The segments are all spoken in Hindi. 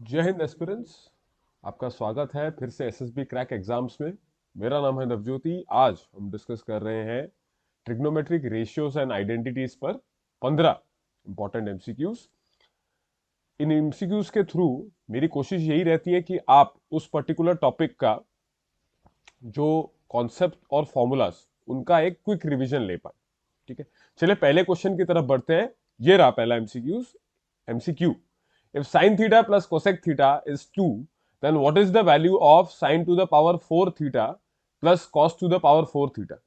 जय हिंद एस्पिरेंट्स। आपका स्वागत है फिर से एसएसबी क्रैक एग्जाम्स में। मेरा नाम है नवज्योति। आज हम डिस्कस कर रहे हैं ट्रिग्नोमेट्रिक रेशियोज एंड आइडेंटिटीज पर 15 इंपॉर्टेंट एमसीक्यूज। इन एमसीक्यूज के थ्रू मेरी कोशिश यही रहती है कि आप उस पर्टिकुलर टॉपिक का जो कॉन्सेप्ट और फॉर्मूलाज उनका एक क्विक रिवीजन ले पाए। ठीक है, चलिए पहले क्वेश्चन की तरफ बढ़ते हैं। ये रहा पहला MCQ. If sin theta plus cosec theta is 2, then what is the value of sin to the power 4 theta plus cos to the power 4 theta?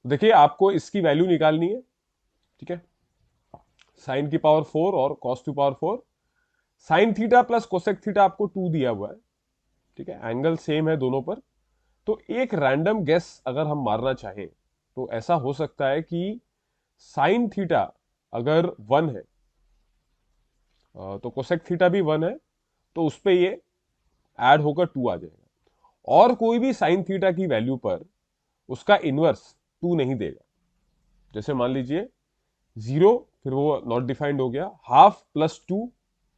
देखिए आपको इसकी वैल्यू निकालनी है। ठीक है, साइन की पावर 4 और cos to power 4। Sine theta plus cosec theta आपको 2 दिया हुआ है। ठीक है, एंगल सेम है दोनों पर। तो एक रैंडम गेस अगर हम मारना चाहें तो ऐसा हो सकता है कि साइन थीटा अगर 1 है तो कोसेक थीटा भी 1 है, तो उस पर ये ऐड होकर 2 आ जाएगा। और कोई भी साइन थीटा की वैल्यू पर उसका इनवर्स 2 नहीं देगा। जैसे मान लीजिए 0, फिर वो नॉट डिफाइंड हो गया, हाफ प्लस 2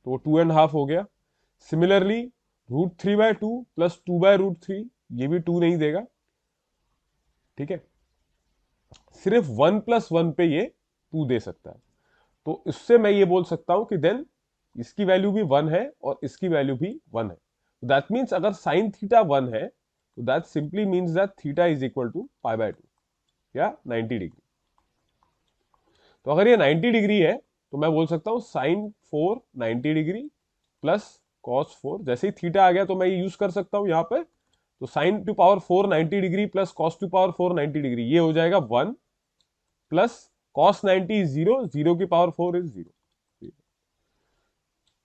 तो वो 2.5 हो गया। सिमिलरली √3/2 प्लस 2/√3 ये भी 2 नहीं देगा। ठीक है, सिर्फ 1 + 1 पे ये 2 दे सकता है। तो इससे मैं ये बोल सकता हूं कि देन इसकी वैल्यू भी 1 है और इसकी वैल्यू भी 1 है। दैट मीन्स अगर साइन थीटा 1 है तो that simply means that theta is equal to π/2 या 90 डिग्री। तो अगर ये 90 डिग्री है तो मैं बोल सकता हूं साइन 4 90 डिग्री प्लस कॉस 4। जैसे ही थीटा आ गया तो मैं ये यूज कर सकता हूं यहां पे। तो sign to power 4 90 degree plus cos two power 4 90 degree, ये हो जाएगा 1 प्लस कॉस 90 इज 0, 0 की पावर 4 इज 0।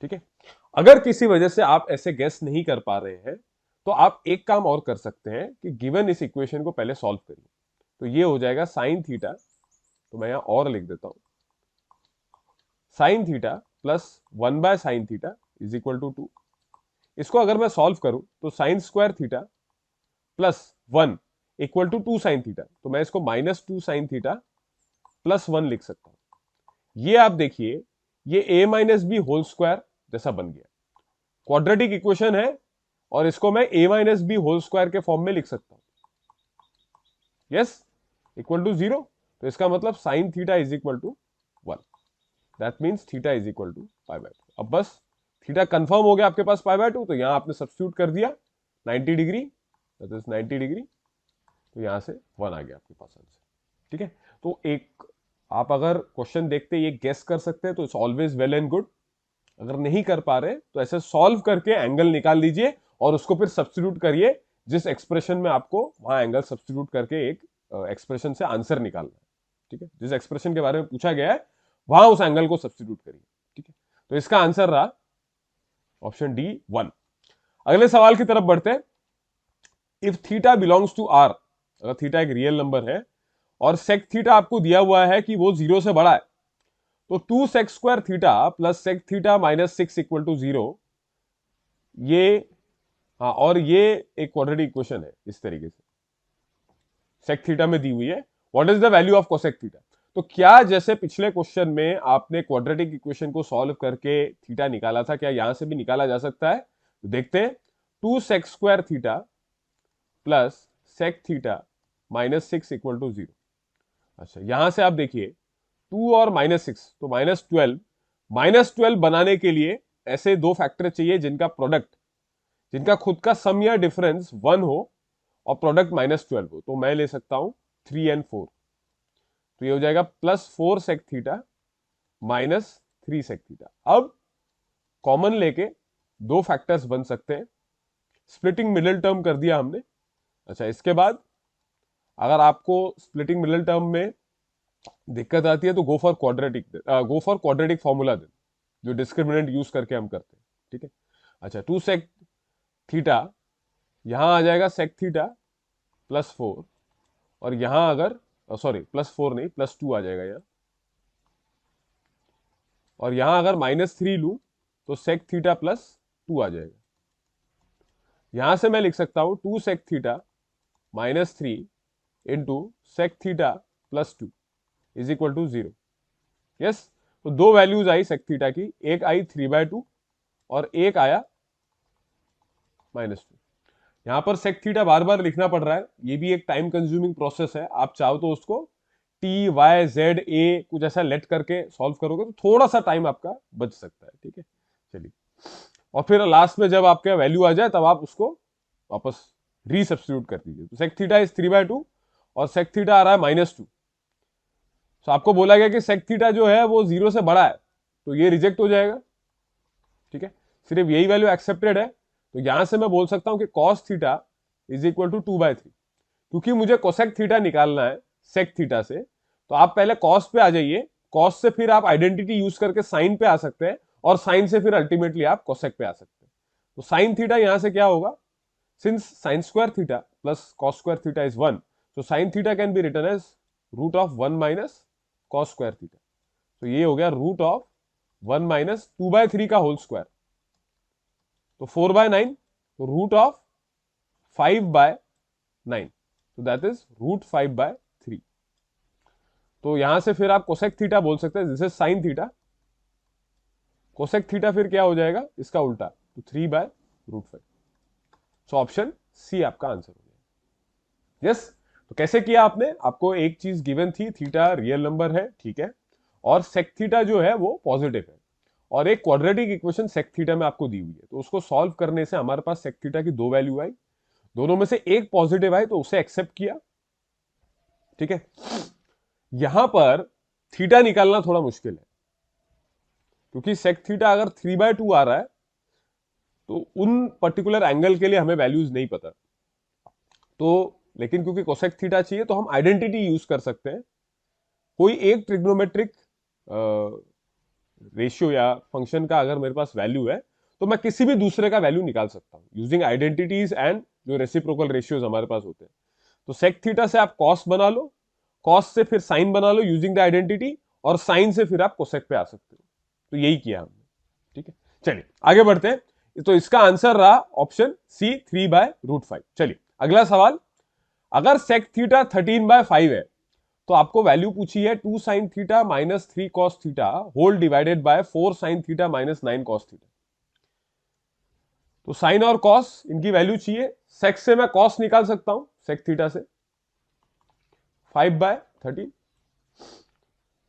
ठीक है, अगर किसी वजह से आप ऐसे गेस नहीं कर पा रहे हैं तो आप एक काम और कर सकते हैं कि गिवन इस इक्वेशन को पहले सॉल्व करिए। तो ये हो जाएगा साइन थीटा, तो मैं यहां और लिख देता हूं, sine theta plus 1/sin theta is equal to 2। इसको अगर मैं सॉल्व करूं तो sine square theta plus 1 equal to 2 sine theta, तो मैं इसको -2 साइन थीटा प्लस 1 लिख सकता हूं। ये आप देखिए, ये a-b होल स्क्वायर जैसा बन गया। क्वाड्रेटिक इक्वेशन है और इसको मैं a-b होल स्क्वायर के फॉर्म में लिख सकता हूं। Yes, equal to 0। तो इसका मतलब sine theta is equal to 1। That means theta is equal to π/2। अब बस थीटा कंफर्म हो गया आपके पास π/2, तो यहां आपने सब्स्टिट्यूट कर दिया 90 डिग्री, दैट इज 90 डिग्री, तो यहां से 1 आ गया आपके पास आंसर। ठीक है, तो एक आप अगर क्वेश्चन देखते ये गेस कर सकते हैं तो it's always well and good. अगर नहीं कर पा रहे तो ऐसे सॉल्व करके एंगल निकाल लीजिए और उसको फिर सब्स्टिट्यूट करिए जिस एक्सप्रेशन में आपको वहां एंगल सब्स्टिट्यूट करके एक एक्सप्रेशन से आंसर निकालना है। ठीक है, जिस एक्सप्रेशन के बारे में पूछा गया है वहां उस एंगल को सब्स्टिट्यूट करिए। ठीक है, तो इसका आंसर रहा ऑप्शन डी 1। अगले सवाल की तरफ बढ़ते हैं। If theta belongs to R, अगर थीटा एक रियल नंबर है और सेक थीटा आपको दिया हुआ है कि वो 0 से बड़ा है, तो 2 sec square theta plus sec theta -6 equal to 0, ये, हाँ, और ये एक क्वाड्रेटिक इक्वेशन है इस तरीके से सेक थीटा में दी हुई है। What is the value of cosec theta? तो क्या जैसे पिछले क्वेश्चन में आपने क्वाड्रेटिक इक्वेशन को सॉल्व करके थीटा निकाला था, क्या यहां से भी निकाला जा सकता है? तो देखते हैं। 2 sec square theta plus sec theta -6 equal to 0। अच्छा, यहां से आप देखिए 2 और -6 तो -12। -12 बनाने के लिए ऐसे दो फैक्टर चाहिए जिनका प्रोडक्ट, जिनका खुद का सम या डिफरेंस 1 हो और प्रोडक्ट -12 हो। तो मैं ले सकता हूं 3 और 4। तो ये हो जाएगा +4 सेक थीटा -3 सेक थीटा। अब कॉमन लेके दो फैक्टर्स बन सकते हैं, स्प्लिटिंग मिडिल टर्म कर दिया हमने। अच्छा, इसके बाद अगर आपको स्प्लिटिंग मिडिल टर्म में दिक्कत आती है तो गो फॉर क्वाड्रेटिक फॉर्मूला दें, जो डिस्क्रिमिनेंट यूज करके हम करते हैं। ठीक है, अच्छा, 2 सेक थीटा यहां आ जाएगा सेक थीटा +4, और यहां अगर सॉरी +4 नहीं +2 आ जाएगा यहाँ, और यहां अगर -3 लू तो सेक थीटा +2 आ जाएगा। यहां से मैं लिख सकता हूं 2 sec theta -3 into sec theta +2 is equal to 0। Yes, तो दो वैल्यूज आई सेक थीटा की, एक आई 3/2 और एक आया -2। यहां पर सेक थीटा बार बार लिखना पड़ रहा है, ये भी एक टाइम कंज्यूमिंग प्रोसेस है। आप चाहो तो उसको टी वाई जेड ए कुछ ऐसा लेट करके सॉल्व करोगे तो थोड़ा सा टाइम आपका बच सकता है। ठीक है, चलिए, और फिर लास्ट में जब आपका वैल्यू आ जाए तब आप उसको वापस रीसब्स्टिट्यूट कर दीजिए। तो सेक थीटा इज 3/2 और सेक थीटा आ रहा है -2। तो आपको बोला गया कि सेक थीटा जो है वो 0 से बड़ा है, तो ये रिजेक्ट हो जाएगा। ठीक है, सिर्फ यही वैल्यू एक्सेप्टेड है, तो यहां से मैं बोल सकता हूं कि cos theta is equal to 2/3। क्योंकि मुझे कोसेक थीटा निकालना है सेक थीटा से, तो आप पहले कॉस पे आ जाइए, कॉस से फिर आप आइडेंटिटी यूज करके साइन पे आ सकते हैं, और साइन से फिर अल्टीमेटली आप कोसेक पे आ सकते हैं। तो साइन थीटा यहां से क्या होगा, since sine square theta plus cos square theta is 1, so sine theta can be written as root of 1 minus cos square theta. तो ये हो गया रूट ऑफ 1 माइनस 2/3 का होल स्क्वायर, तो 4/9, तो रूट ऑफ 5/9, तो दैट इज रूट 5/3। तो यहां से फिर आप कोसेक थीटा बोल सकते हैं, this is sine theta. Cosec theta फिर क्या हो जाएगा, इसका उल्टा, तो 3/√5। सो ऑप्शन सी आपका आंसर हो गया। यस, तो कैसे किया आपने, आपको एक चीज गिवन थी, थीटा रियल नंबर है, ठीक है, और सेक थीटा जो है वो पॉजिटिव है, और एक क्वाड्रेटिक इक्वेशन सेक थीटा में आपको दी हुई है। तो उसको सॉल्व करने से हमारे पास सेक थीटा की दो वैल्यू आई, दोनों में से एक पॉजिटिव आई तो उसे एक्सेप्ट किया। ठीक है, यहां पर थीटा निकालना थोड़ा मुश्किल है, क्योंकि सेक थीटा अगर 3/2 आ रहा है तो उन पर्टिकुलर एंगल के लिए हमें वैल्यूज नहीं पता। तो लेकिन क्योंकि कोसेक थीटा चाहिए तो हम आइडेंटिटी यूज कर सकते हैं। कोई एक ट्रिग्नोमेट्रिक रेशियो या फंक्शन का अगर मेरे पास वैल्यू है तो मैं किसी भी दूसरे का वैल्यू निकाल सकता हूं यूजिंग आइडेंटिटीज एंड जो रेसिप्रोकल रेशियोज हमारे पास होते हैं। तो सेक थीटा से आप कॉस बना लो, कॉस से फिर साइन बना लो यूजिंग द आइडेंटिटी, और साइन से फिर आप कोसेक पे आ सकते हो। तो यही किया हमने। ठीक है, चलिए आगे बढ़ते हैं। तो इसका आंसर रहा ऑप्शन सी 3/√5। चलिए अगला सवाल, अगर सेक थीटा 13/5 है तो आपको वैल्यू पूछी है 2 sine theta minus 3 cos theta whole divided by 4 sine theta minus 9 cos theta. तो साइन और कॉस इनकी वैल्यू चाहिए। सेक से मैं कॉस निकाल सकता हूं, सेक थीटा से 5/13।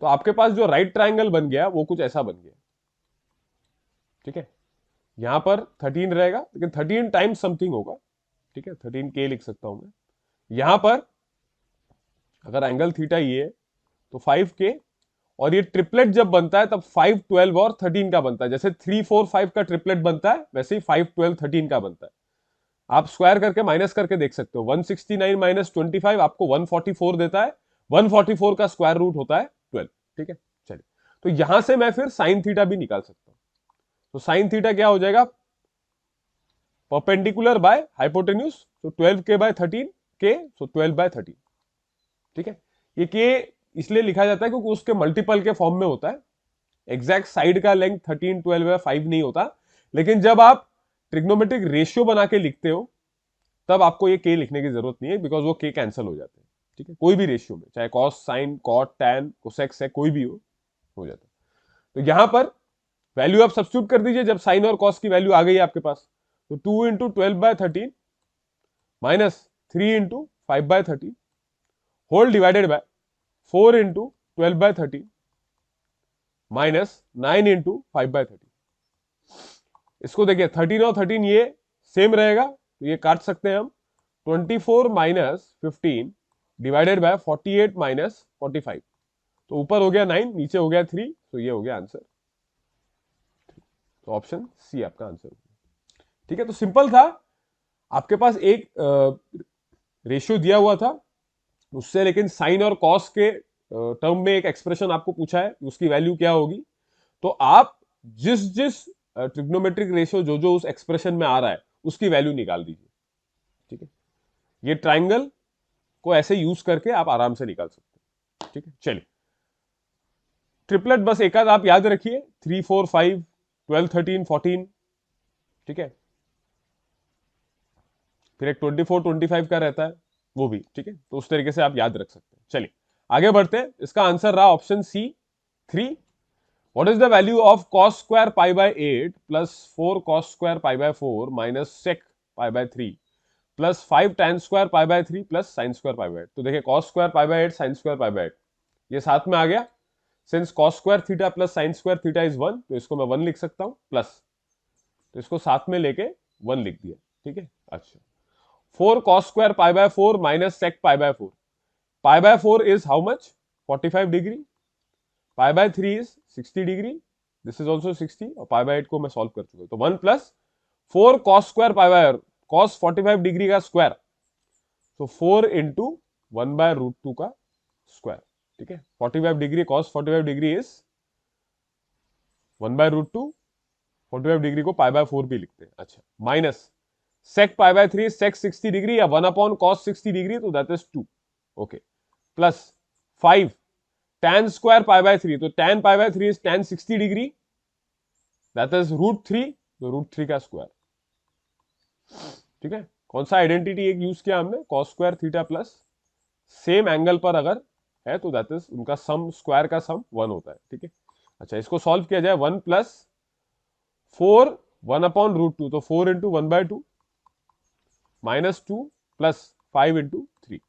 तो आपके पास जो राइट ट्राइंगल बन गया वो कुछ ऐसा बन गया। ठीक है, यहां पर 13 रहेगा लेकिन 13 टाइम्स समथिंग होगा। ठीक है, 13K लिख सकता हूं मैं। यहां पर अगर एंगल थीटा ये है तो 5K, और ये ट्रिपलेट जब बनता है तब 5, 12 और 13 का बनता है। जैसे 3, 4, 5 का ट्रिपलेट बनता है वैसे ही 5, 12, 13 का बनता है। आप स्क्वायर करके माइनस करके देख सकते हो। 169 माइनस 25 आपको 144 देता है। 144 का स्क्वायर रूट होता है 12। ठीक है, चलिए, तो यहां से मैं फिर साइन थीटा भी निकाल सकता हूं। तो साइन थीटा क्या हो जाएगा, परपेंडिकुलर बाय हाइपोटेन्यूज, तो 12K/13K, सो 12/13। ठीक है, ये के इसलिए लिखा जाता है क्योंकि उसके मल्टीपल के फॉर्म में होता है। एग्जैक्ट साइड का लेंथ 13, 12 या 5 नहीं होता, लेकिन जब आप ट्रिग्नोमेट्रिक रेशियो बना के लिखते हो तब आपको ये के लिखने की जरूरत नहीं है, बिकॉज वो के कैंसिल हो जाते हैं। ठीक है, कोई भी रेशियो में, चाहे कॉस साइन कॉट टैन कोसेक्स है, कोई भी हो जाता है। तो यहां पर वैल्यू आप सब्स्टिट्यूट कर दीजिए, जब साइन और कॉस की वैल्यू आ गई है आपके पास, तो 2 into 12/13 minus 3 into 5/13 whole divided by 4 into 12/13 minus 9 into 5/13। इसको देखिए 13 और 13 ये सेम रहेगा, तो ये काट सकते हैं हम। 24 माइनस 15 डिवाइडेड बाय 48 माइनस 45, तो ऊपर हो गया 9, नीचे हो गया 3, तो ये हो गया आंसर। तो ऑप्शन सी आपका आंसर। ठीक है, तो सिंपल था। आपके पास एक रेशियो दिया हुआ था उससे, लेकिन साइन और कॉस के टर्म में एक एक्सप्रेशन आपको पूछा है, उसकी वैल्यू क्या होगी। तो आप जिस जिस ट्रिग्नोमेट्रिक रेशियो जो जो उस एक्सप्रेशन में आ रहा है उसकी वैल्यू निकाल दीजिए। ठीक है, ये ट्राइंगल को ऐसे यूज करके आप आराम से निकाल सकते हैं। ठीक है, चलिए, ट्रिपलेट बस एक आध आप याद रखिए, 3, 4, 5, 12, 13, 14। ठीक है, फिर एक 24, 25 का रहता है वो भी। ठीक है, तो उस तरीके से आप याद रख सकते हैं। चलिए आगे बढ़ते हैं। इसका आंसर रहा option C 3। What is the value of cos square pi by 8 plus 4 cos square pi by 4 minus sec pi by 3 plus 5 tan square pi by 3 plus sin square pi by 8। तो देखिए cos square pi by 8 sin square pi by 8 ये साथ में आ गया। Since cos square theta plus sin square theta is 1, तो इसको मैं 1 लिख सकता हूं प्लस, तो इसको साथ में लेके 1 लिख दिया। ठीक है, अच्छा 4 cos square pi by 4 minus sec pi by 4, pi by 4 is how much 45 degree, pi by 3 is 60 degree, this is also 60, और पाई बाय 8 को मैं सॉल्व कर चुका हूं। तो 1 plus 4 cos square pi bye cos 45 degree का स्क्वायर, तो 4 इंटू 1 बाय रूट 2 का स्क्वायर। ठीक है, 45 degree cos 45 degree is 1 by root 2, 45 degree को पाई बाय 4 भी लिखते हैं। अच्छा minus sec pi by 3 sec 60 degree या 1 अपॉन cos 60 डिग्री, तो that is 2। Okay, plus 5 tan square pi by 3, तो tan pi by 3 is tan 60 degree, that is root 3, तो रूट 3 का स्क्वायर। ठीक है, कौन सा आइडेंटिटी एक यूज किया हमने, cos square theta plus same angle पर अगर है तो दैट इज उनका सम, स्क्वायर का सम 1 होता है। ठीक है, अच्छा इसको सॉल्व किया जाए, 1 प्लस 4 1 अपॉन रूट 2, तो 4 into 1 by 2 minus 2 plus 5 into 3,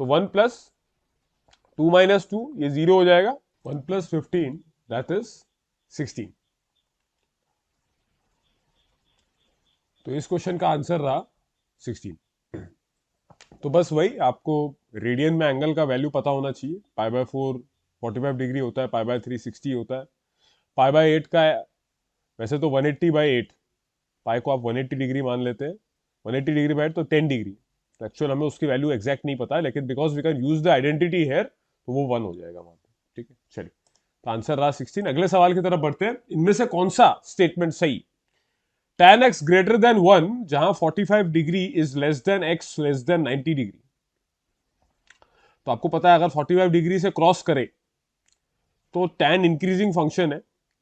so 1 plus 2 minus 2 ये 0 हो जाएगा, 1 प्लस 15 दैट इज 16। तो इस क्वेश्चन का आंसर रहा 16। तो बस वही, आपको रेडियन में एंगल का वैल्यू पता होना चाहिए। पाई बाय 4 45 डिग्री होता है, पाई बाय 3 60 होता है, पाई बाय 8 का वैसे तो 180 बाय 8, पाई को आप 180 डिग्री मान लेते हैं, 180 डिग्री बाय 8 तो 10 डिग्री। तो एक्चुअल हमें उसकी वैल्यू एग्जैक्ट नहीं पता है, लेकिन because we can use the identity here तो वो 1 हो जाएगा वहां पे। ठीक है, चलिए तो आंसर रहा 16। अगले सवाल की तरफ बढ़ते हैं। इनमें से कौन सा स्टेटमेंट सही, tan x ग्रेटर देन 1 जहां 45 degree is less than x less than 90 degree. तो आपको पता है अगर 45 डिग्री से क्रॉस करे तो tan इंक्रीजिंग फंक्शन है,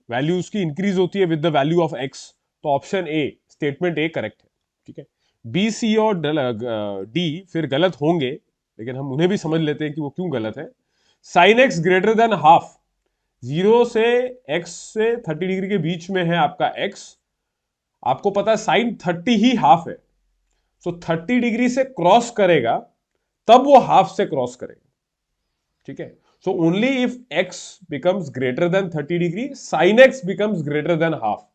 वैल्यू उसकी इंक्रीज होती है with the value of x, तो option A, statement A correct है। ठीक है, बी सी और डी फिर गलत होंगे, लेकिन हम उन्हें भी समझ लेते हैं कि वो क्यों गलत है। Sine x greater than half, 0 से x से 30 डिग्री के बीच में है आपका x, आपको पता है साइन 30 ही हाफ है, सो 30 डिग्री से क्रॉस करेगा तब वो हाफ से क्रॉस करेगा। ठीक है, so only if x becomes greater than 30 degree sign x becomes greater than half,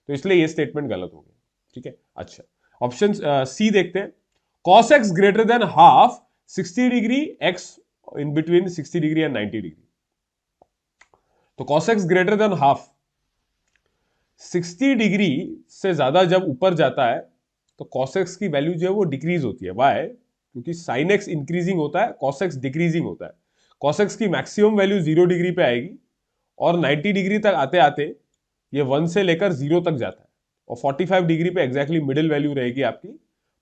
तो इसलिए ये स्टेटमेंट गलत हो गया। ठीक है, अच्छा ऑप्शन सी देखते हैं, cos x greater than half 60 degree, x in between 60 degree and 90 degree. तो cos x greater than half 60 degree से ज्यादा जब ऊपर जाता है तो cos x की वैल्यू जो है वो डिक्रीज होती है। वाई, क्योंकि sin x इंक्रीजिंग होता है, cos x डिक्रीजिंग होता है। cos x की मैक्सिमम वैल्यू 0 डिग्री पे आएगी और 90 डिग्री तक आते आते ये 1 से लेकर 0 तक जाता है, और 45 डिग्री पे एग्जैक्टली मिडिल वैल्यू रहेगी आपकी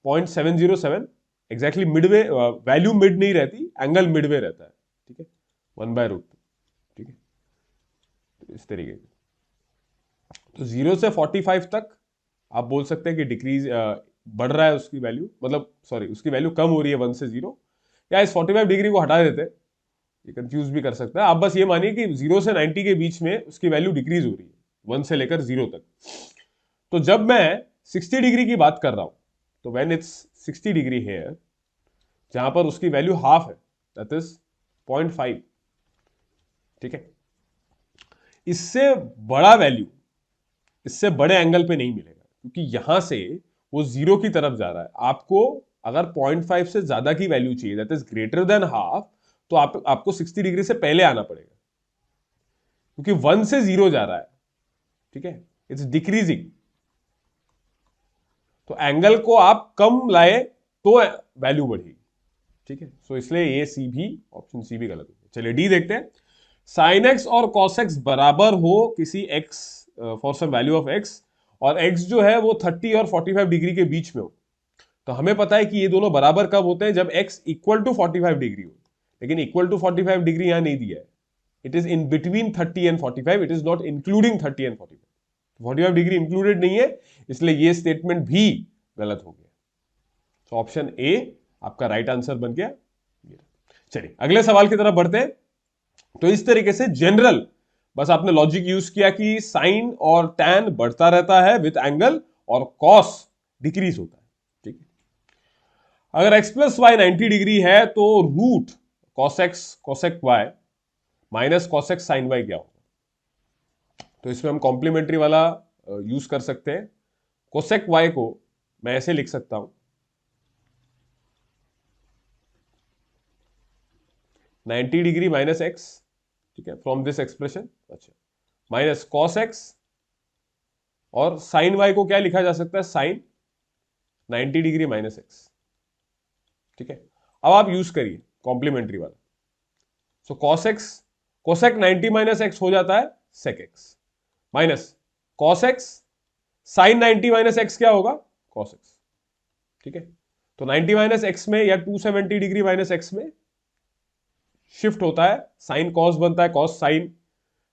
0.707, एग्जैक्टली मिडवे वैल्यू मिड नहीं रहती, एंगल मिडवे रहता है। ठीक है, 1 बाय रूट 2। ठीक है, तो इस तरीके से तो 0 से 45 तक आप बोल सकते हैं कि डिक्रीज बढ़ रहा है उसकी वैल्यू, मतलब सॉरी उसकी वैल्यू कम हो रही है 1 से 0, या इस 45 डिग्री को हटा देते हैं, ये कंफ्यूज भी कर सकता है। आप बस ये मानिए कि 0 से 90 के बीच में उसकी वैल्यू डिक्रीज हो रही है 1 से लेकर 0 तक। तो जब मैं 60 डिग्री की बात कर रहा हूं, तो व्हेन इट्स 60 डिग्री हेयर जहां पर उसकी वैल्यू हाफ है, दैट इज 0.5। ठीक है, इससे बड़ा वैल्यू इससे बड़े एंगल पे नहीं मिलेगा, क्योंकि यहां से वो 0 की तरफ जा रहा है। आपको अगर 0.5 से ज्यादा की वैल्यू चाहिए, that is greater than half, तो आपको 60 डिग्री से पहले आना पड़ेगा, क्योंकि 1 से 0 जा रहा है। ठीक है, इट्स डिक्रीजिंग, तो एंगल को आप कम लाए तो वैल्यू बढ़ेगी। ठीक है, सो इसलिए ये सी भी, ऑप्शन सी भी गलत है। चलिए डी देखते हैं, साइन एक्स और कॉस एक्स बराबर हो किसी x for some value of x, और एक्स जो है वो 30 और 45 डिग्री के बीच में हो, तो हमें पता है कि ये दोनों बराबर कब होते हैं, जब एक्स इक्वल टू 45 डिग्री हो। लेकिन इक्वल टू 45 डिग्री यहां नहीं दिया है, it is in between 30 and 45, it is not including 30 and 45, 45 degree included नहीं है, इसलिए ये स्टेटमेंट भी गलत हो गया। तो ऑप्शन ए आपका राइट आंसर बन गया। चलिए अगले सवाल की तरफ बढ़ते हैं। तो इस तरीके से जनरल बस आपने लॉजिक यूज किया कि साइन और टैन बढ़ता रहता है विथ एंगल और कॉस डिक्रीज होता है। ठीक है, अगर x प्लस वाई 90 डिग्री है तो root cos x cosec y minus cosec sine y क्या होगा? तो इसमें हम कॉम्प्लीमेंट्री वाला यूज कर सकते हैं। कोसेक वाई को मैं ऐसे लिख सकता हूं 90 डिग्री माइनस एक्स, ठीक है, फ्रॉम दिस एक्सप्रेशन, अच्छा, माइनस कॉस एक्स, और साइन वाई को क्या लिखा जा सकता है, साइन 90 डिग्री माइनस एक्स। ठीक है, अब आप यूज करिए कॉम्प्लीमेंट्री वाला। So cos x, cosec 90 minus x हो जाता है sec x, minus cos x sine 90 minus x क्या होगा, कॉस एक्स। ठीक है, तो 90 माइनस एक्स में या 270 डिग्री माइनस एक्स में शिफ्ट होता है, साइन कॉस बनता है कॉस साइन,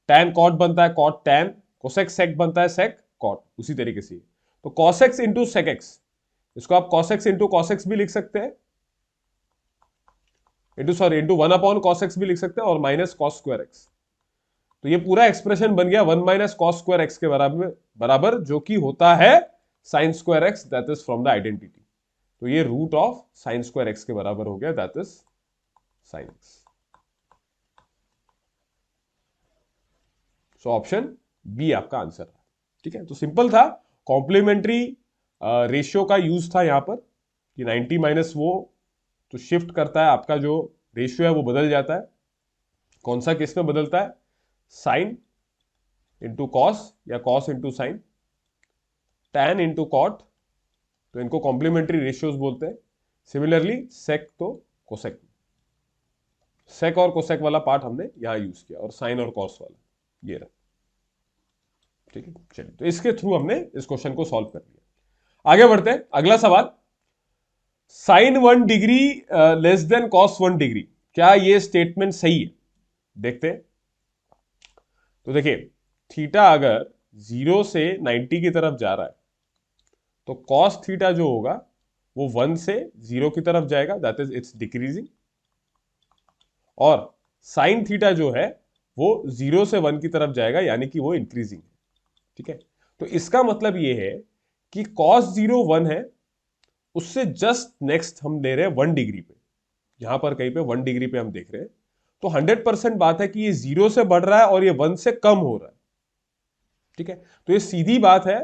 टैन कॉट बनता है कॉट टैन, कोसेक सेक बनता है सेक कॉट, उसी तरीके से। तो cos x into sec x, इसको आप cos x into cos x भी लिख सकते हैं, इंटू 1 अपॉन कॉस एक्स भी लिख सकते हैं, और माइनस कॉस स्क्वायर एक्स। तो ये पूरा एक्सप्रेशन बन गया 1 माइनस कॉस स्क्वायर एक्स के बराबर, जो कि होता है sine square x, that is from the identity. तो ये root of sine square x के बराबर हो गया, that is sine x. So option B आपका आंसर है। ठीक है, तो सिंपल था, कॉम्प्लीमेंट्री रेशियो का यूज था यहां पर कि 90 माइनस वो, तो शिफ्ट करता है, आपका जो रेशियो है वो बदल जाता है। कौन सा केस में बदलता है, साइन इंटू कॉस या cos into sine, tan into cot, तो इनको कॉम्प्लीमेंट्री रेशियोज बोलते हैं। सिमिलरली सेक तो कोसेक, सेक और कोसेक वाला पार्ट हमने यहां यूज किया, और साइन और कॉस वाला ये रहा। ठीक है, चलिए, तो इसके थ्रू हमने इस क्वेश्चन को सॉल्व कर लिया। आगे बढ़ते हैं, अगला सवाल, sine 1 degree less than cos 1 degree, क्या ये स्टेटमेंट सही है? देखते हैं। तो देखिए, थीटा अगर 0 से 90 की तरफ जा रहा है तो कॉस थीटा जो होगा वो 1 से 0 की तरफ जाएगा, दैट इज इट्स डिक्रीजिंग, और साइन थीटा जो है वो 0 से 1 की तरफ जाएगा, यानी कि वो इंक्रीजिंग है। ठीक है, तो इसका मतलब ये है कि कॉस 0 1 है, उससे जस्ट नेक्स्ट हम दे रहे हैं 1 डिग्री पे, यहां पर कहीं पे 1 डिग्री पे हम देख रहे हैं, तो 100% बात है कि ये 0 से बढ़ रहा है और ये 1 से कम हो रहा है। ठीक है, तो ये सीधी बात है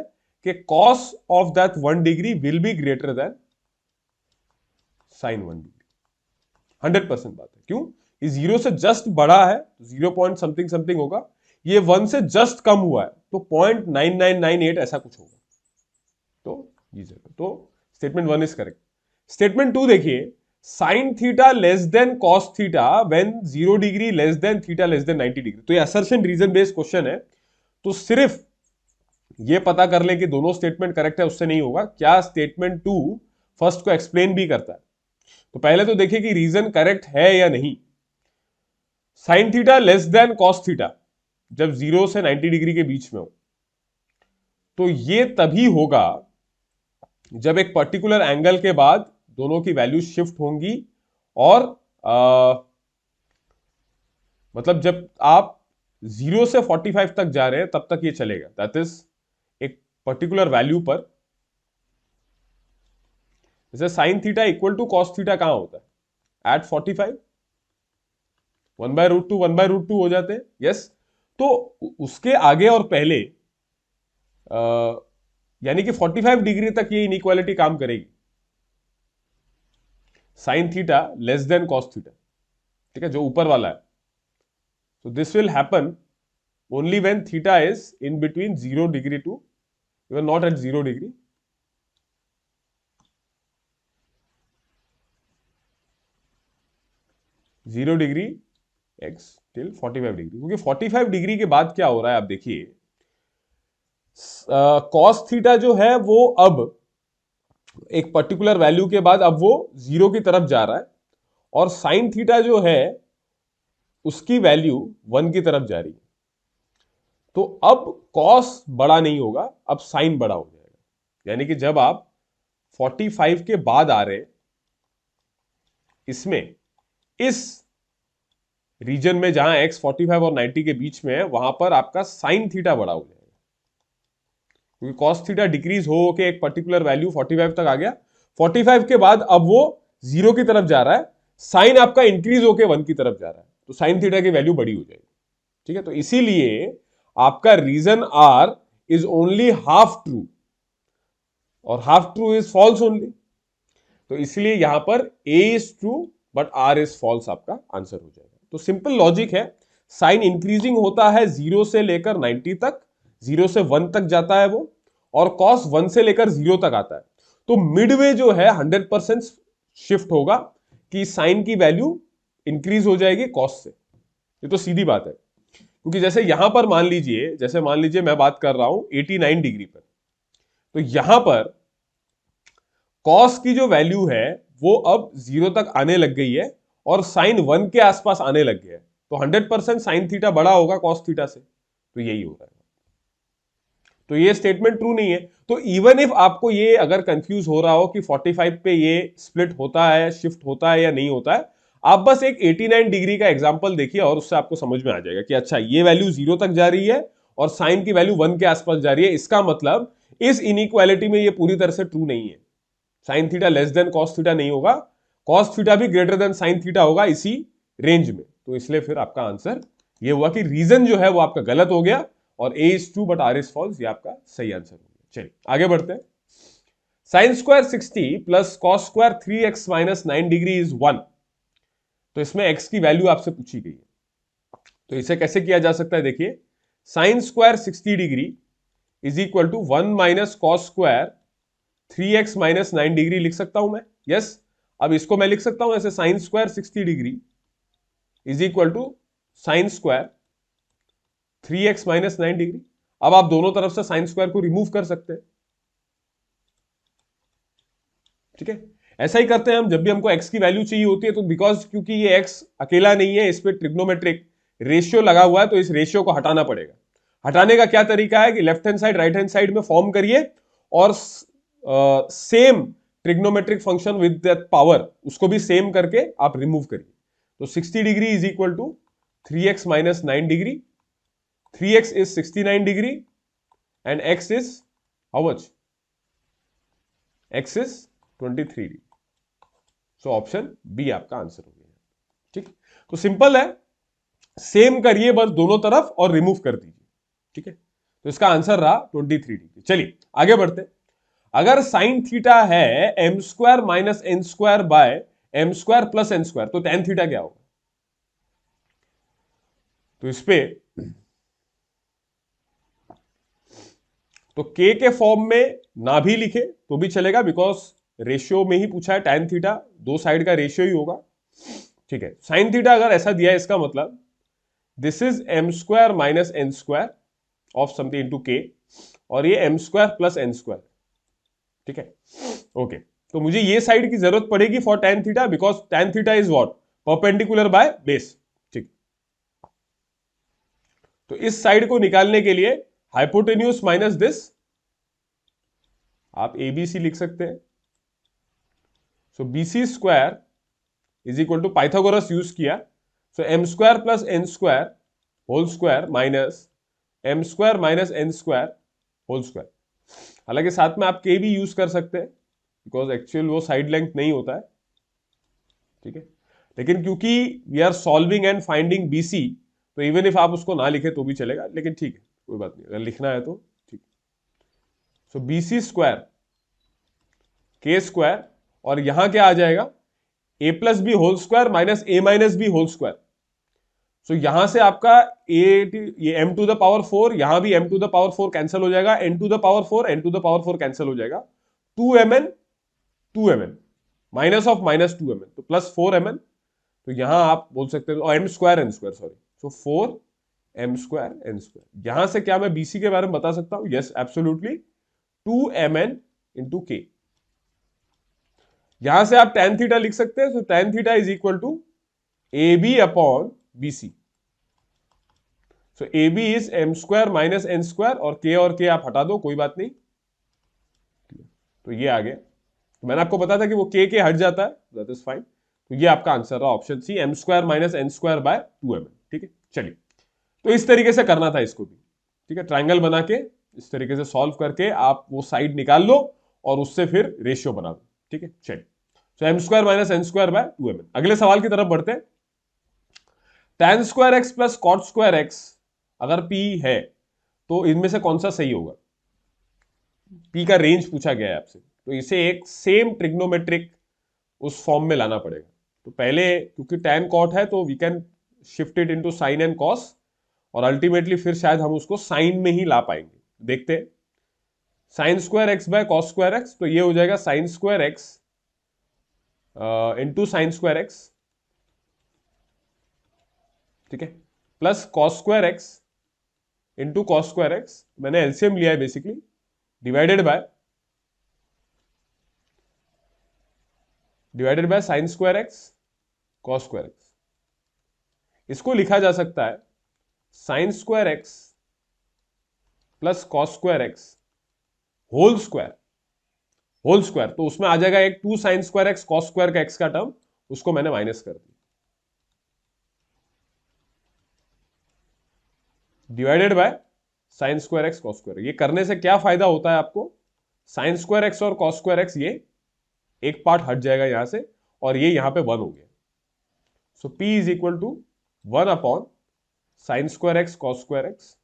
कि cos of that 1 degree will be greater than sine 1 degree, 100% बात है। क्यों, ये 0 से जस्ट बढ़ा है, 0 पॉइंट समथिंग समथिंग होगा, ये 1 से जस्ट कम हुआ है तो 0.9998 ऐसा कुछ होगा। तो ये जगह तो स्टेटमेंट 1 इज करेक्ट। स्टेटमेंट 2 देखिए, sine theta less than cos theta when 0 degree less than theta less then 90 degree. तो ये असर्शन रीजन बेस्ड क्वेश्चन है, तो सिर्फ ये पता कर ले कि दोनों स्टेटमेंट करेक्ट है उससे नहीं होगा, क्या स्टेटमेंट 2 फर्स्ट को एक्सप्लेन भी करता है। तो पहले तो देखिए कि रीजन करेक्ट है या नहीं। Sine theta less than cos theta जब 0 से 90 डिग्री के बीच में हो, तो ये तभी होगा जब एक पर्टिकुलर एंगल के बाद दोनों की वैल्यू शिफ्ट होंगी, और मतलब जब आप 0 से 45 तक जा रहे हैं तब तक ये चलेगा, दैट इज एक पर्टिकुलर वैल्यू पर। जैसे sine theta equal to cos theta कहां होता है, एट 45, 1/√2 1/√2 हो जाते हैं, यस। तो उसके आगे और पहले यानी कि 45 डिग्री तक ये इनइक्वालिटी काम करेगी, sine theta less than cos theta, ठीक है, जो ऊपर वाला है। So this will happen only when theta is in between 0 degree to even not at 0 degree. Zero degree x till 45 degree, क्योंकि 45 डिग्री के बाद क्या हो रहा है आप देखिए, कॉस थीटा जो है वो अब एक पर्टिकुलर वैल्यू के बाद अब वो 0 की तरफ जा रहा है, और साइन थीटा जो है उसकी वैल्यू 1 की तरफ जा रही है। तो अब कॉस बड़ा नहीं होगा, अब साइन बड़ा हो जाएगा, यानी कि जब आप 45 के बाद आ रहे, इसमें इस रीजन में जहां x 45 और 90 के बीच में है वहां पर आपका साइन थीटा बड़ा हो जाएगा, क्योंकि कॉस थीटा डिक्रीज हो के एक पर्टिकुलर वैल्यू 45 तक आ गया, 45 के बाद अब वो 0 की तरफ जा रहा है, साइन आपका इंक्रीज होके 1 की तरफ जा रहा है, तो साइन थीटा की वैल्यू बड़ी हो जाएगी। ठीक है, तो इसीलिए आपका reason R is only half true और half true is false only, तो इसलिए यहां पर A is true but R is false आपका आंसर हो जाएगा। तो सिंपल लॉजिक है, साइन इंक्रीजिंग होता है 0 से लेकर 90 तक, 0 से 1 तक जाता है वो, और कॉस 1 से लेकर 0 तक आता है, तो मिडवे जो है 100% शिफ्ट होगा कि साइन की वैल्यू इंक्रीज हो जाएगी कॉस से। ये तो सीधी बात है, क्योंकि जैसे यहां पर मान लीजिए मैं बात कर रहा हूं 89 डिग्री पर, तो यहां पर कॉस की जो वैल्यू है वो अब 0 तक आने लग गई है और साइन 1 के आसपास आने लग गया है, तो 100% साइन थीटा बड़ा होगा कॉस थीटा से, तो यही हो रहा है। तो ये स्टेटमेंट ट्रू नहीं है। तो इवन इफ आपको ये अगर कंफ्यूज हो रहा हो कि 45 पे ये स्प्लिट होता है, शिफ्ट होता है या नहीं होता है, आप बस एक 89 डिग्री का एग्जांपल देखिए और उससे आपको समझ में आ जाएगा कि अच्छा ये वैल्यू 0 तक जा रही है और साइन की वैल्यू 1 के आसपास जा रही है, इसका मतलब इस इनइक्वालिटी में ये पूरी तरह से ट्रू नहीं है। Sine theta less than cos theta नहीं होगा, कॉस थीटा भी ग्रेटर देन साइन थीटा होगा इसी रेंज में। तो इसलिए फिर आपका आंसर ये हुआ कि रीजन जो है वो आपका गलत हो गया और A is true but R is false, ये आपका सही आंसर हो गया। चलिए आगे बढ़ते हैं। Sine square 60 plus cos square 3x minus 9 degree is 1। तो इसमें x की वैल्यू आपसे पूछी गई है, तो इसे कैसे किया जा सकता है, देखिए sine square 60 degree is equal to 1 minus cos square 3x minus 9 degree लिख सकता हूं मैं, यस। अब इसको मैं लिख सकता हूं ऐसे, sine square 60 degree is equal to sine square 3x minus 9 degree. अब आप दोनों तरफ से साइन स्क्वायर को रिमूव कर सकते हैं, ठीक है। ऐसा ही करते हैं हम जब भी हमको x की वैल्यू चाहिए होती है, तो बिकॉज क्योंकि ये x अकेला नहीं है, इस पे ट्रिग्नोमेट्रिक रेशियो लगा हुआ है, तो इस रेशियो को हटाना पड़ेगा। हटाने का क्या तरीका है कि left hand side right hand side में फॉर्म करिए और same trigonometric function with that power उसको भी सेम करके आप रिमूव करिए। तो 60 degree is equal to 3x minus 9 degree, 3x is 69 degree and x is how much? x is 23 degree. So option B आपका आंसर हो गया। ठीक, तो सिंपल है, सेम करिए बस दोनों तरफ और रिमूव कर दीजिए। ठीक है, तो इसका आंसर रहा 23 डिग्री। चलिए आगे बढ़ते। अगर साइन थीटा है m square minus N square by m square plus N square, तो टेन थीटा क्या होगा? तो इस पे तो k के फॉर्म में ना भी लिखे तो भी चलेगा, बिकॉज रेशियो में ही पूछा है, tan थीटा दो साइड का रेशियो ही होगा। ठीक है, साइन थीटा अगर ऐसा दिया है, इसका मतलब this is m square minus N square of something into k, और ये m square plus N square. ठीक है, ओके, तो मुझे ये साइड की जरूरत पड़ेगी for tan theta, because tan theta is what? Perpendicular by base. ठीक, तो इस साइड को निकालने के लिए हाइपोटेन्यूज माइनस दिस, आप एबीसी लिख सकते हैं। So BC square is equal to Pythagoras use किया, so M square plus N square whole square minus M square minus N square whole square. हालांकि साथ में आप के भी यूज कर सकते हैं, बिकॉज एक्चुअल वो साइड लेंथ नहीं होता है। ठीक है, लेकिन क्योंकि we are solving and finding BC, तो इवन इफ आप उसको ना लिखे तो भी चलेगा, लेकिन ठीक है कोई बात नहीं, अगर लिखना है तो ठीक। सो बीसी स्क्वायर के स्क्वायर, और यहां क्या आ जाएगा? A plus B whole square minus A minus B whole square. So यहां से आपका ये m टू द पावर 4, यहां भी m to the power 4 cancel हो जाएगा, n to the power 4 n to the power 4 cancel हो जाएगा, 2mn 2mn minus of minus 2mn, तो प्लस 4mn। तो यहां आप बोल सकते हैं M square N square, sorry, so 4 M square N square. यहां से क्या मैं बीसी के बारे में बता सकता हूं? यस एब्सोल्युटली, 2mn इंटू के। यहां से आप tan थीटा लिख सकते हैं, so tan theta is equal to A B upon B C. So A B is m square minus N square, और के आप हटा दो, कोई बात नहीं। तो ये आ गया, तो मैंने आपको बताया था कि वो के हट जाता है, दैट इज फाइन। तो ये आपका आंसर रहा option C, m square minus N square by 2mn। ठीक है, चलिए, तो इस तरीके से करना था इसको भी। ठीक है, ट्राइंगल बना के इस तरीके से सॉल्व करके आप वो साइड निकाल लो और उससे फिर रेशियो बना दो। ठीक है, चलिए, तो m square minus N square by 2mn। अगले सवाल की तरफ बढ़ते हैं। tan square x plus cot square x अगर p है तो इनमें से कौन सा सही होगा? p का रेंज पूछा गया है आपसे, तो इसे एक सेम ट्रिग्नोमेट्रिक उस फॉर्म में लाना पड़ेगा। तो पहले क्योंकि tan कॉट है तो we can shift it into sine and cos, और अल्टीमेटली फिर शायद हम उसको साइन में ही ला पाएंगे। देखते हैं, sine square x by cos square x, तो ये हो जाएगा sine square x into sine square x. ठीक है, plus cos square x into cos square x, मैंने एलसीएम लिया है basically, divided by sine square x cos square x. इसको लिखा जा सकता है sine square x plus cos square x whole square, तो उसमें आ जाएगा एक 2 sine square x cos square का एक्स का टर्म, उसको मैंने माइनस कर दिया, divided by sine square x cos square. ये करने से क्या फायदा होता है आपको? साइन स्क्वायर एक्स और कॉस स्क्वायर एक्स, ये एक पार्ट हट जाएगा यहां से, और ये यहां पे 1 हो गया। So p is equal to 1 upon sine square x cos square x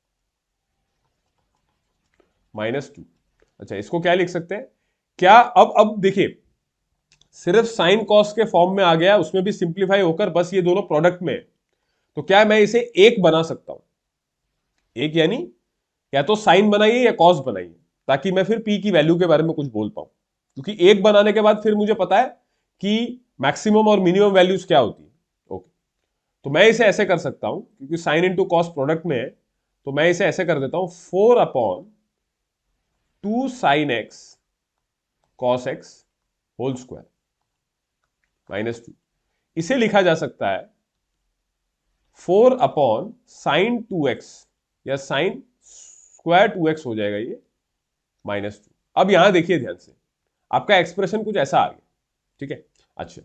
-2। अच्छा, इसको क्या लिख सकते हैं? क्या अब देखिए, सिर्फ साइन कॉस के फॉर्म में आ गया, उसमें भी सिंप्लीफाई होकर बस ये दोनों प्रोडक्ट में है। तो क्या मैं इसे एक बना सकता हूं? एक यानी या तो साइन बनाइए या कॉस बनाइए, ताकि मैं फिर पी की वैल्यू के बारे में कुछ बोल पाऊं। क्योंकि एक बनाने के बाद फिर मुझे पता है कि मैक्सिमम और मिनिमम वैल्यूज क्या होती है। ओके, तो मैं इसे ऐसे कर सकता हूं, क्योंकि साइन इंटू कॉस प्रोडक्ट में है, तो मैं इसे ऐसे कर देता हूं 4 upon 2 sine x cos x whole square -2। इसे लिखा जा सकता है 4 अपॉन साइन 2x, या साइन स्क्वायर 2x हो जाएगा ये -2। अब यहां देखिए ध्यान से, आपका एक्सप्रेशन कुछ ऐसा आ गया। ठीक है, अच्छा,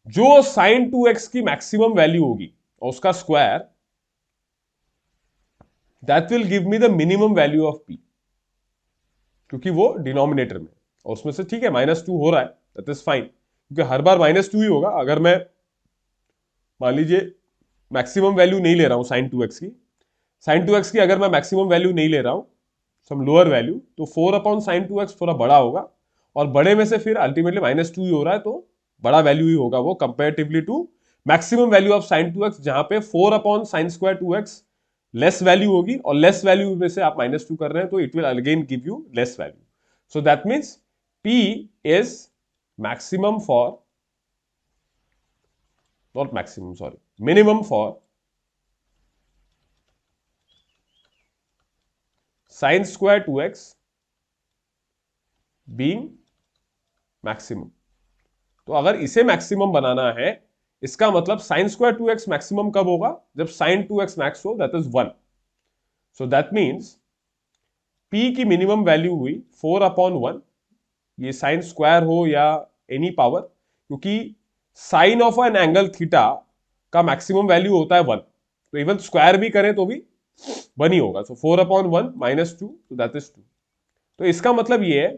जो साइन 2x की मैक्सिमम वैल्यू होगी और उसका square, that will give me the minimum value of p, क्योंकि वो डिनोमिनेटर में, और उसमें से ठीक है -2 हो रहा है, दैट इज फाइन, क्योंकि हर बार -2 ही होगा। अगर मैं मान लीजिए मैक्सिमम वैल्यू नहीं ले रहा हूं साइन टू एक्स की अगर मैं मैक्सिमम वैल्यू नहीं ले रहा हूं, सम लोअर वैल्यू, तो 4 अपॉन साइन 2x थोड़ा बड़ा होगा, और बड़े में से फिर अल्टीमेटली -2 ही हो रहा है, तो बड़ा वैल्यू ही होगा वो comparatively to maximum value of sine 2x, जहां पे 4 upon sine square 2x less value होगी, और लेस वैल्यू में से आप -2 कर रहे हैं, तो it will again give you less value. So that means p is maximum for, not maximum, sorry, minimum for sign square 2x being maximum. तो अगर इसे मैक्सिमम बनाना है, इसका मतलब साइन स्क्वायर 2x मैक्सिमम कब होगा? जब साइन 2x मैक्स हो, that is 1। So that means p की मिनिमम वैल्यू हुई 4 अपॉन 1, ये साइन स्क्वायर हो या एनी पावर, क्योंकि sine of an angle theta का मैक्सिमम वैल्यू होता है 1, तो इवन स्क्वायर भी करें तो भी 1 ही होगा। सो 4 अपॉन 1 -2, तो दैट इज 2। तो इसका मतलब ये है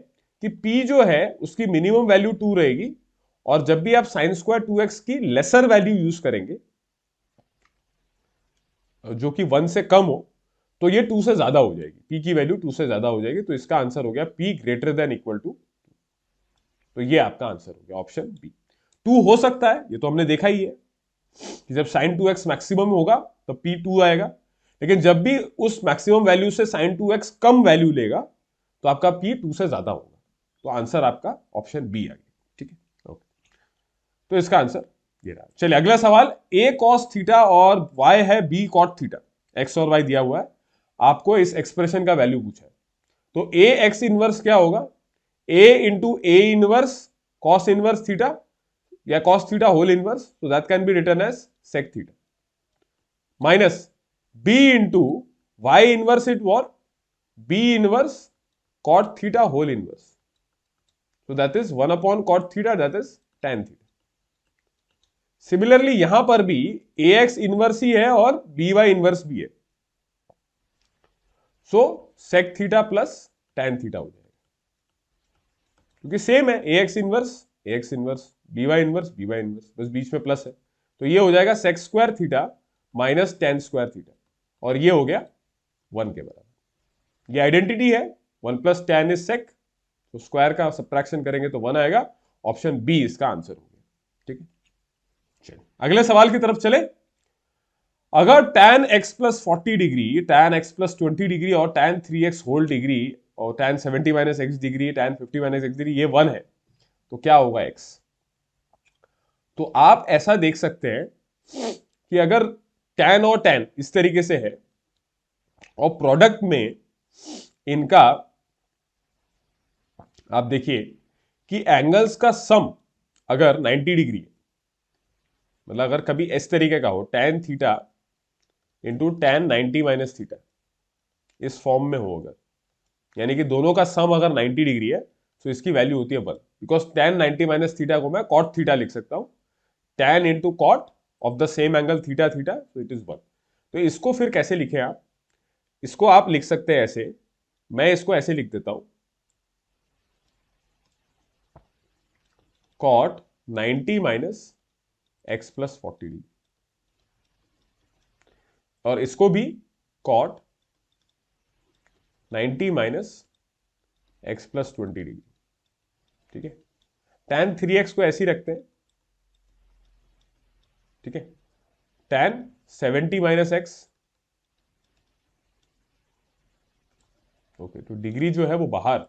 कि p जो है उसकी मिनिमम वैल्यू 2 रहेगी, और जब भी आप साइन स्क्वायर 2x की लेसर वैल्यू यूज करेंगे, जो कि 1 से कम हो, तो ये 2 से ज्यादा हो जाएगी, p की वैल्यू 2 से ज्यादा हो जाएगी। तो इसका आंसर हो गया p greater than equal to, तो ये आपका आंसर हो गया ऑप्शन बी। 2 हो सकता है, ये तो हमने देखा ही है कि जब साइन 2x मैक्सिमम होगा तो p 2 आएगा, लेकिन जब भी उस मैक्सिमम वैल्यू से साइन 2x कम वैल्यू लेगा, तो आपका p 2 से ज्यादा होगा। तो आंसर आपका ऑप्शन बी आ गया। ठीक है, ओके, तो इसका आंसर ये रहा। चलिए अगला सवाल, a cos थीटा और y है b cot थीटा, x और y दिया हुआ है, आपको इस एक्सप्रेशन का वैल्यू पूछा है। तो a x इनवर्स क्या होगा? a into A inverse cos inverse theta, या cos theta whole inverse, so that can be written as sec theta, minus b into Y inverse it what, b inverse cot theta whole inverse, so that is 1 upon cot theta, that is tan theta। Similarly यहां पर भी ए एक्स इनवर्स ही है और बी वाई इनवर्स भी है, so sec theta plus tan theta हो जाएगा, क्योंकि सेम है A X inverse B Y inverse, बस बीच में प्लस है, तो ये हो जाएगा sec square theta minus tan square theta, और ये हो गया 1 के बराबर। ये आइडेंटिटी है, 1 प्लस टैन इज सेक, तो स्क्वायर का सब्ट्रैक्शन करेंगे तो 1 आएगा, ऑप्शन बी इसका आंसर हो गया। ठीक है, चलिए अगले सवाल की तरफ चले। अगर tan x plus 40 degree, tan x plus 20 degree और tan 3x होल डिग्री और tan 70 minus x degree, tan 50 minus x degree ये 1 है, तो क्या होगा x? तो आप ऐसा देख सकते हैं कि अगर tan और tan इस तरीके से है और प्रोडक्ट में इनका आप देखिए कि एंगल्स का सम अगर 90 डिग्री है, मतलब अगर कभी इस तरीके का हो tan theta into tan 90 minus theta, इस फॉर्म में हो अगर, यानी कि दोनों का सम अगर 90 डिग्री है तो इसकी वैल्यू होती है 1, बिकॉज tan 90 माइनस थीटा को मैं cot थीटा लिख सकता हूं, tan into cot of the same angle theta theta, तो इट इज 1। तो इसको फिर कैसे लिखें आप? इसको आप लिख सकते हैं ऐसे, मैं इसको ऐसे लिख देता हूं, cot 90 minus x plus 40 degree, और इसको भी cot 90 minus x plus 20 degree. ठीक है, tan 3x को ऐसे ही रखते हैं। ठीक है, tan 70 माइनस एक्स, ओके, तो डिग्री जो है वो बाहर,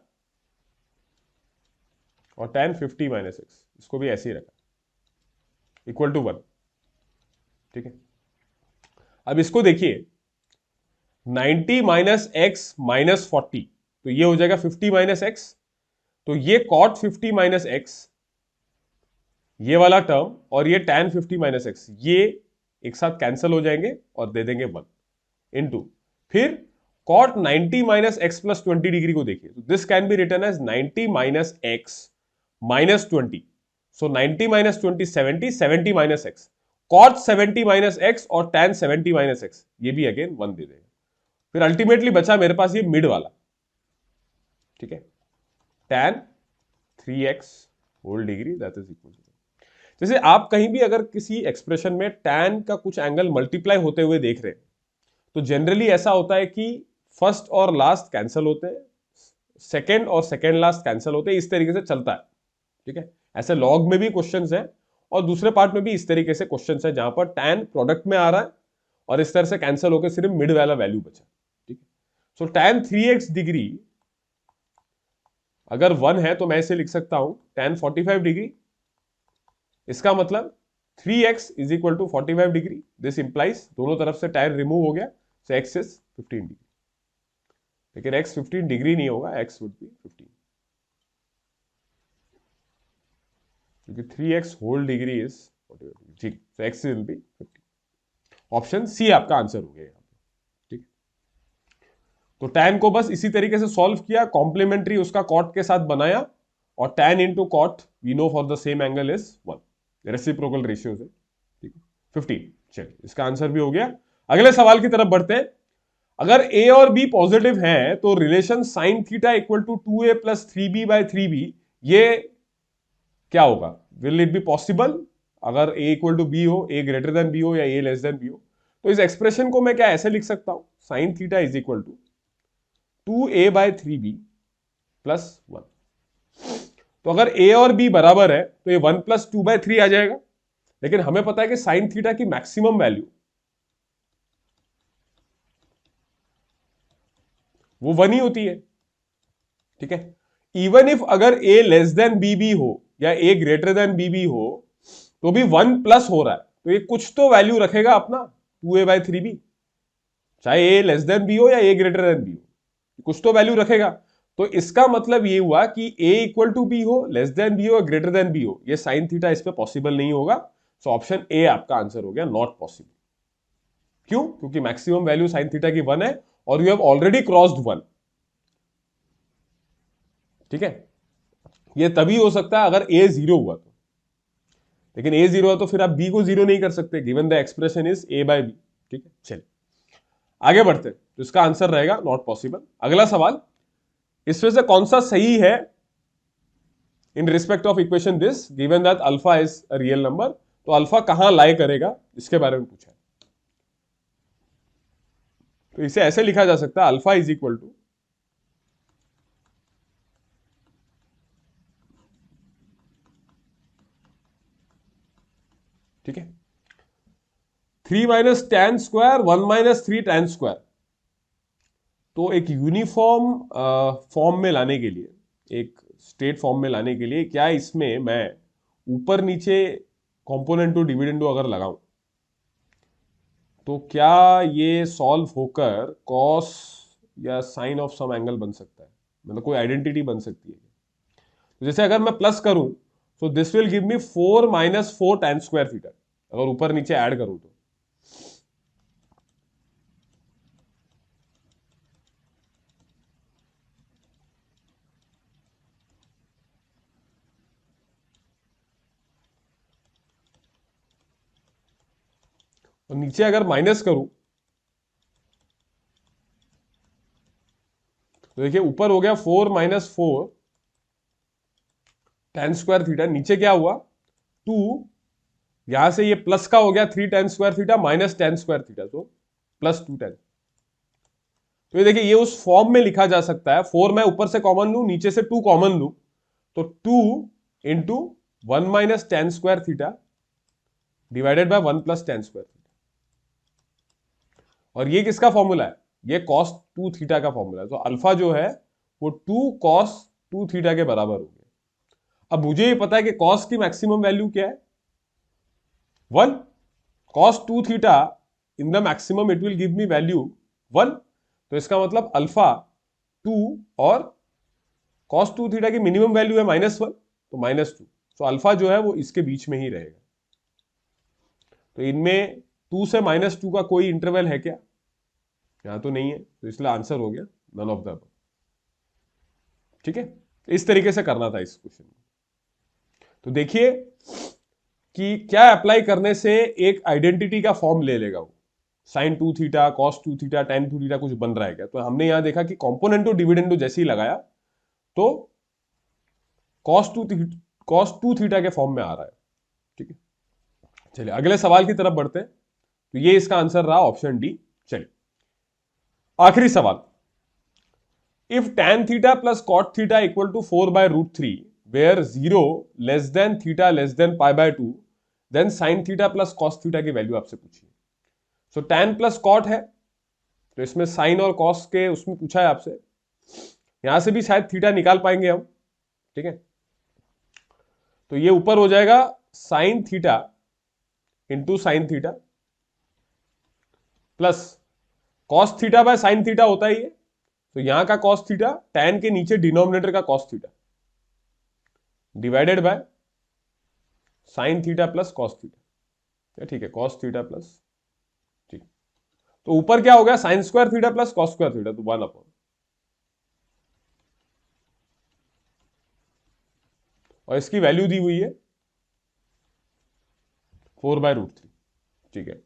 और tan 50 माइनस एक्स, इसको भी ऐसे ही रखा, इक्वल टू 1। ठीक है, अब इसको देखिए, 90 माइनस एक्स माइनस 40, तो ये हो जाएगा 50 माइनस एक्स, तो ये cot 50 माइनस एक्स, ये वाला टर्म और ये tan 50 माइनस एक्स, ये एक साथ कैंसिल हो जाएंगे और दे देंगे 1 इंटू, फिर cot 90 minus x plus 20 degree को देखिए, तो this can be written as 90 minus x minus 20, सो 90 minus 20 70, 70 minus x, cot 70 minus x और tan 70 माइनस एक्स, ये भी अगेन 1 दे देगा। फिर अल्टीमेटली बचा मेरे पास ये मिड वाला, ठीक है, tan 3x whole degree that is equal to, जैसे आप कहीं भी अगर किसी एक्सप्रेशन में tan का कुछ एंगल मल्टीप्लाई होते हुए देख रहे हैं, तो जनरली ऐसा होता है कि फर्स्ट और लास्ट कैंसिल होते हैं, सेकेंड और सेकेंड लास्ट कैंसिल होते हैं, इस तरीके से चलता है। ठीक है, ऐसे लॉग में भी क्वेश्चंस हैं और दूसरे पार्ट में भी इस तरीके से क्वेश्चंस हैं जहां पर tan प्रोडक्ट में आ रहा है और इस तरह से कैंसिल होकर सिर्फ मिड वाला वैल्यू बचा। ठीक है, सो tan 3x डिग्री अगर 1 है तो मैं इसे लिख सकता हूं tan 45 डिग्री, इसका मतलब 3x is equal to 45 degree, this implies दोनों तरफ से tan रिमूव हो गया, सो x इज 15 डिग्री, लेकिन x 15 डिग्री नहीं होगा, x वुड बी 15, क्योंकि 3x whole degree is 45 degree. ठीक, so x will be 15, option C आपका आंसर हो गया यहाँ पे। ठीक, तो tan को बस इसी तरीके से सॉल्व किया, कॉम्प्लीमेंट्री उसका cot के साथ बनाया, और tan into cot we know for the same angle is 1, reciprocal ratio से। ठीक है, 15, चलिए इसका आंसर भी हो गया। अगले सवाल की तरफ बढ़ते हैं। अगर a और b पॉजिटिव है तो relation sine theta equal to 2a plus 3b by 3b, ये क्या होगा? विल इट बी पॉसिबल अगर a इक्वल टू बी हो, a ग्रेटर देन बी हो या a लेस देन बी हो? तो इस एक्सप्रेशन को मैं क्या ऐसे लिख सकता हूं, sine theta is equal to 2a by 3b plus 1। तो अगर a और b बराबर है तो ये 1 प्लस 2 बाय 3 आ जाएगा, लेकिन हमें पता है कि साइन थीटा की मैक्सिमम वैल्यू वो 1 ही होती है। ठीक है, इवन इफ अगर a लेस देन बी भी हो या a ग्रेटर देन बी भी हो, तो भी 1 प्लस हो रहा है, तो ये कुछ तो वैल्यू रखेगा अपना 2a बाय 3b, चाहे a लेस देन बी हो या a ग्रेटर देन बी हो, कुछ तो वैल्यू रखेगा। तो इसका मतलब ये हुआ कि a इक्वल टू बी हो, लेस देन बी हो, ग्रेटर देन बी हो, ये साइन थीटा इस पे पॉसिबल नहीं होगा। सो ऑप्शन ए आपका आंसर हो गया, नॉट पॉसिबल। क्यों? क्योंकि मैक्सिमम वैल्यू साइन थीटा की 1 है और यू हैव ऑलरेडी क्रॉस्ड 1। ठीक है, ये तभी हो सकता है अगर a 0 हुआ तो। लेकिन a 0 है तो फिर आप b को 0 नहीं कर सकते, given the expression is a by b. ठीक है, चलिए आगे बढ़ते हैं। तो इसका आंसर रहेगा नॉट पॉसिबल। अगला सवाल, इसमें से कौन सा सही है in respect of equation this given that alpha is a real number. तो अल्फा कहां लाई करेगा इसके बारे में पूछा है। तो इसे ऐसे लिखा जा सकता है, अल्फा इज इक्वल टू ठीक है 3 - tan² 1 - 3 tan²। तो एक यूनिफॉर्म फॉर्म में लाने के लिए, एक स्टेट फॉर्म में लाने के लिए, क्या इसमें मैं ऊपर नीचे कॉम्पोनेंटो डिविडेंडो अगर लगाऊं तो क्या ये सॉल्व होकर कॉस या साइन ऑफ सम एंगल बन सकता है, मतलब कोई आइडेंटिटी बन सकती है। तो जैसे अगर मैं प्लस करूं तो this will give me 4 - 4 tan² theta, अगर ऊपर नीचे ऐड करूं तो। और नीचे अगर माइनस करूं तो देखिए ऊपर हो गया 4 - 4 tan² थीटा, नीचे क्या हुआ 2, यहां से ये प्लस का हो गया 3 tan² theta minus tan² theta, तो +2 tan। तो ये देखिए ये उस फॉर्म में लिखा जा सकता है, 4 मैं ऊपर से कॉमन लू, नीचे से 2 कॉमन लू, तो 2 into 1 - tan² theta divided by 1 + tan² theta. और ये किसका फॉर्मूला है, ये cos 2 थीटा का फॉर्मूला है। तो अल्फा जो है वो 2 cos 2 थीटा के बराबर हो गया। अब मुझे ये पता है कि cos की मैक्सिमम वैल्यू क्या है 1, cos 2 theta in the maximum it will give me value 1। तो इसका मतलब अल्फा 2 और cos 2 थीटा की मिनिमम वैल्यू है -1, तो -2। तो अल्फा जो है वो इसके बीच में ही रहेगा। तो इनमें 2 से -2 का कोई इंटरवल है क्या, यहां तो नहीं है, तो इसलिए आंसर हो गया नन ऑफ द अबव। ठीक है, इस तरीके से करना था इस क्वेश्चन में। तो देखिए कि क्या अप्लाई करने से एक आइडेंटिटी का फॉर्म ले लेगा वो, sine 2 theta cos 2 theta tan 2 theta कुछ बन रहा है क्या। तो हमने यहां देखा कि कॉम्पोनेंटो डिविडेंडो जैसे ही लगाया तो cos 2 थीटा के फॉर्म में आ रहा है। ठीक है, चलिए अगले सवाल की तरफ बढ़ते हैं। तो ये इसका आंसर रहा ऑप्शन डी। चलिए आखिरी सवाल, if tan theta plus cot theta equal to 4/√3 where 0 less than theta less than π/2 then sin theta plus cos theta की वैल्यू आपसे पूछिए। सो tan प्लस cot है, तो इसमें sin और cos के उसमें पूछा है आपसे, यहां से भी शायद थीटा निकाल पाएंगे हम। ठीक है, तो ये ऊपर हो जाएगा sin theta into sine theta plus cos theta by sin theta होता ही है, तो यहां का cos थीटा tan के नीचे डिनोमिनेटर का cos theta divided by sin theta plus cos theta. ठीक है, cos थीटा प्लस, ठीक, तो ऊपर क्या हो गया sin² theta plus cos² theta, तो 1/, और इसकी वैल्यू दी हुई है 4/√3। ठीक है,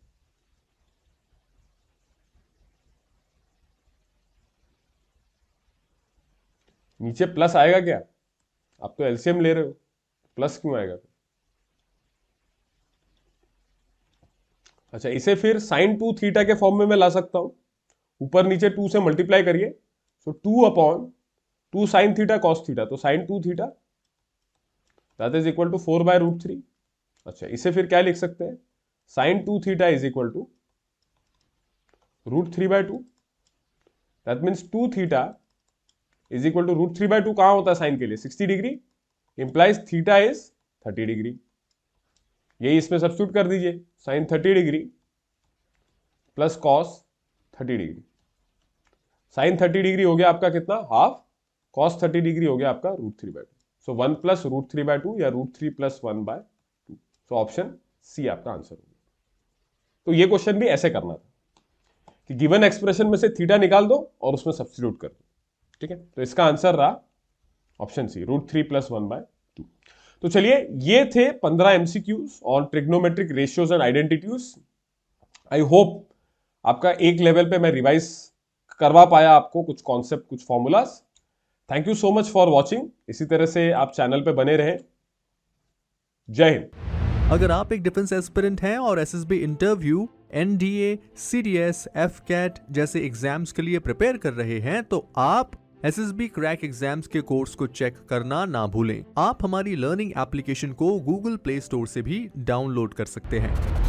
नीचे प्लस आएगा क्या, आप तो एलसीएम ले रहे हो, प्लस क्यों आएगा। अच्छा, इसे फिर साइन 2 थीटा के फॉर्म में मैं ला सकता हूं, ऊपर नीचे 2 से मल्टीप्लाई करिए, so 2/2 sine theta cos theta, तो sine 2 theta that is equal to 4/√3। अच्छा, इसे फिर क्या लिख सकते हैं, sine 2 theta is equal to √3/2, that means 2 theta is equal to √3/2 कहां होता है साइन के लिए 60 degree, implies theta is 30 degree. यही इसमें सब्स्टिट्यूट कर दीजिए, sine 30 degree plus cos 30 degree. Sine 30 degree हो गया आपका कितना हाफ, कॉस 30 डिग्री हो गया आपका √3/2। सो 1 + √3/2 या √3 + 1/2। सो ऑप्शन सी आपका आंसर होगा। तो ये क्वेश्चन भी ऐसे करना था कि गिवन एक्सप्रेशन में से थीटा निकाल दो और उसमें सब्स्टिट्यूट कर दो। ठीक है, तो इसका आंसर रहा ऑप्शन सी √3 + 1/2। तो चलिए, ये थे 15 MCQs on trigonometric ratios and identities. I hope आपका एक लेवल पे मैं रिवाइज करवा पाया आपको कुछ कॉन्सेप्ट, कुछ formulas. Thank you so much for watching. इसी तरह से आप चैनल पे बने रहें। जय हिंद। अगर आप एक डिफेंस एस्पिरेंट हैं और SSB interview, NDA, CDS, AFCAT जैसे एग्जाम्स के लिए प्रिपेयर कर रहे हैं तो आप एसएसबी क्रैक एग्जाम्स के कोर्स को चेक करना ना भूलें। आप हमारी लर्निंग एप्लीकेशन को गूगल प्ले स्टोर से भी डाउनलोड कर सकते हैं।